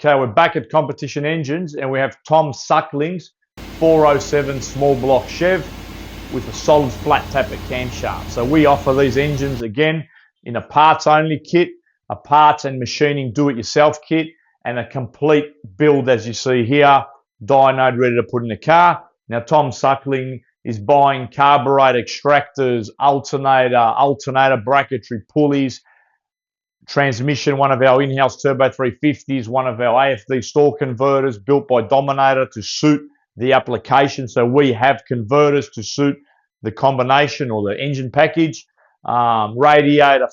Okay, we're back at Competition Engines, and we have Tom Suckling's 407 Small Block Chevy with a solid flat tappet camshaft. So we offer these engines again in a parts only kit, a parts and machining do-it-yourself kit, and a complete build as you see here, dyno ready to put in the car. Now Tom Suckling is buying carburetor extractors, alternator bracketry pulleys, transmission, one of our in-house turbo 350s, one of our AFD store converters built by Dominator to suit the application. So we have converters to suit the combination or the engine package, radiator,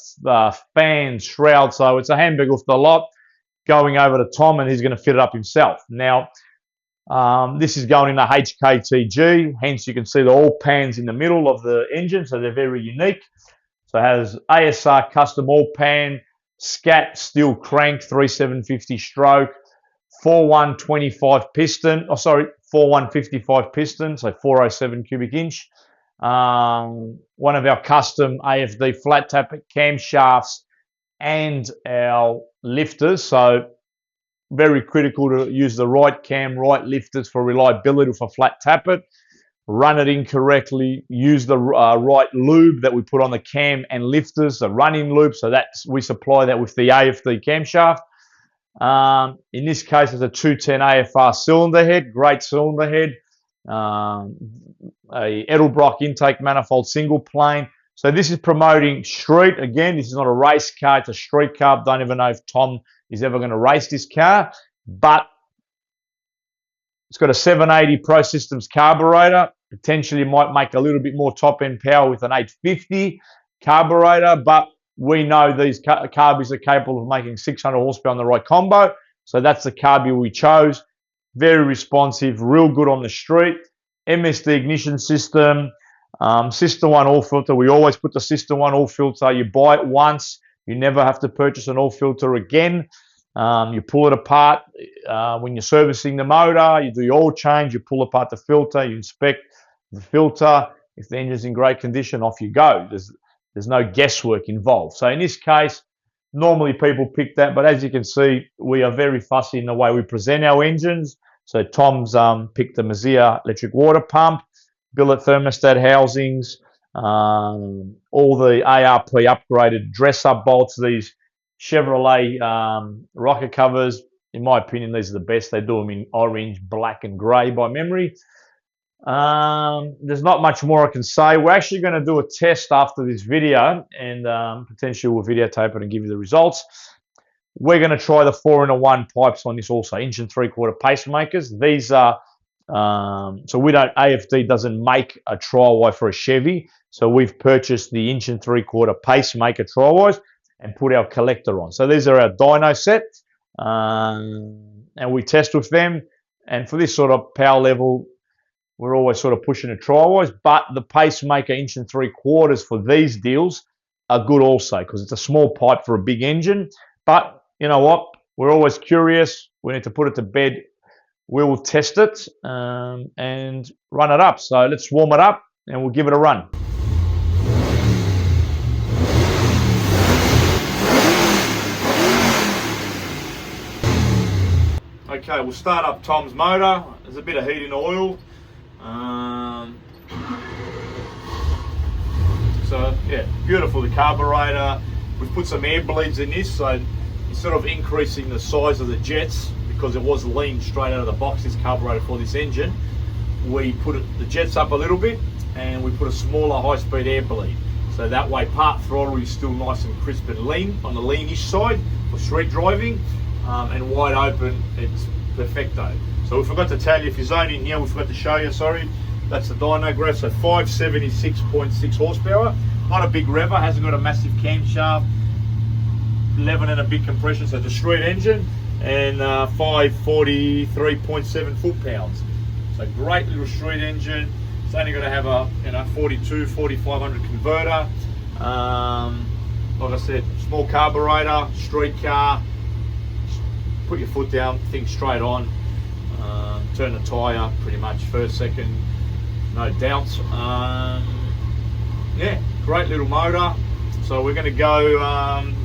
fans, shroud. So it's a handbag with the lot going over to Tom, and he's going to fit it up himself. Now, this is going in a HKTG, hence you can see the oil pans in the middle of the engine, so they're very unique. So it has ASR custom oil pan, scat steel crank, 3750 stroke, 4125 piston, 4155 piston, so 407 cubic inch. One of our custom AFD flat tappet camshafts and our lifters, so very critical to use the right cam, right lifters for reliability for flat tappet. Run it incorrectly, use the right lube that we put on the cam and lifters, the running lube, so that's we supply that with the AFD camshaft. In this case, it's a 210 AFR cylinder head, great cylinder head, a Edelbrock intake manifold single plane. So this is promoting street. Again, this is not a race car, it's a street car. Don't even know if Tom is ever going to race this car, but it's got a 780 Pro Systems carburetor. Potentially might make a little bit more top-end power with an 850 carburetor, but we know these carbies are capable of making 600 horsepower on the right combo. So that's the carby we chose. Very responsive, real good on the street. MSD ignition system, System 1 oil filter. We always put the System 1 oil filter. You buy it once. You never have to purchase an oil filter again. You pull it apart when you're servicing the motor. You do your oil change. You pull apart the filter. You inspect the filter. If the engine's in great condition, off you go. There's no guesswork involved. So in this case, normally people pick that, but as you can see, we are very fussy in the way we present our engines. So Tom's picked the Mazia electric water pump, billet thermostat housings, all the ARP upgraded dress-up bolts, these Chevrolet rocker covers. In my opinion, these are the best. They do them in orange, black, and grey by memory. There's not much more I can say. We're actually going to do a test after this video, and potentially we'll videotape it and give you the results. We're going to try the 4-in-1 pipes on this also, inch and 3/4 pacemakers. These are so we don't, AFD doesn't make a trial wire for a Chevy, so we've purchased the inch and 3/4 pacemaker trial wires and put our collector on. So these are our dyno set, and we test with them. And for this sort of power level, we're always sort of pushing the trial wires, but the pacemaker inch and 3/4 for these deals are good also because it's a small pipe for a big engine. But you know what? We're always curious. We need to put it to bed. We will test it and run it up. So let's warm it up and we'll give it a run. Okay, we'll start up Tom's motor. There's a bit of heat in the oil. So yeah, beautiful, the carburetor. We've put some air bleeds in this, so instead of increasing the size of the jets, because it was lean straight out of the box, this carburetor for this engine, we put the jets up a little bit and we put a smaller high-speed air bleed. So that way part throttle is still nice and crisp and lean on the leanish side for street driving, and wide open, it's perfecto. So we forgot to tell you, if you're zoning here, we forgot to show you, sorry, that's the dyno graph, so 576.6 horsepower. Not a big rever, hasn't got a massive camshaft, 11 and a bit compression, so it's a street engine, and 543.7 foot-pounds. So great little street engine. It's only going to have a 4500 converter. Like I said, small carburetor, street car. Put your foot down, think straight on. Turn the tyre pretty much first, second, no doubts. Yeah, great little motor. So we're going to go and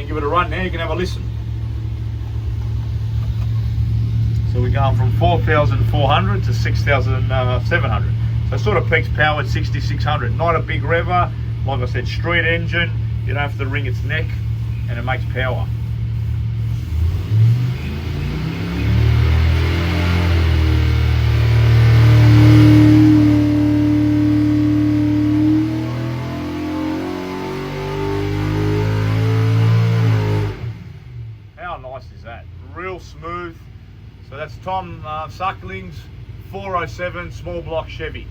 give it a run now. You can have a listen. So we're going from 4,400 to 6,700. So it sort of peaks power at 6,600. Not a big rever. Like I said, street engine. You don't have to wring its neck, and it makes power. How nice is that? Real smooth. So that's Tom Suckling's 407 small block Chevy.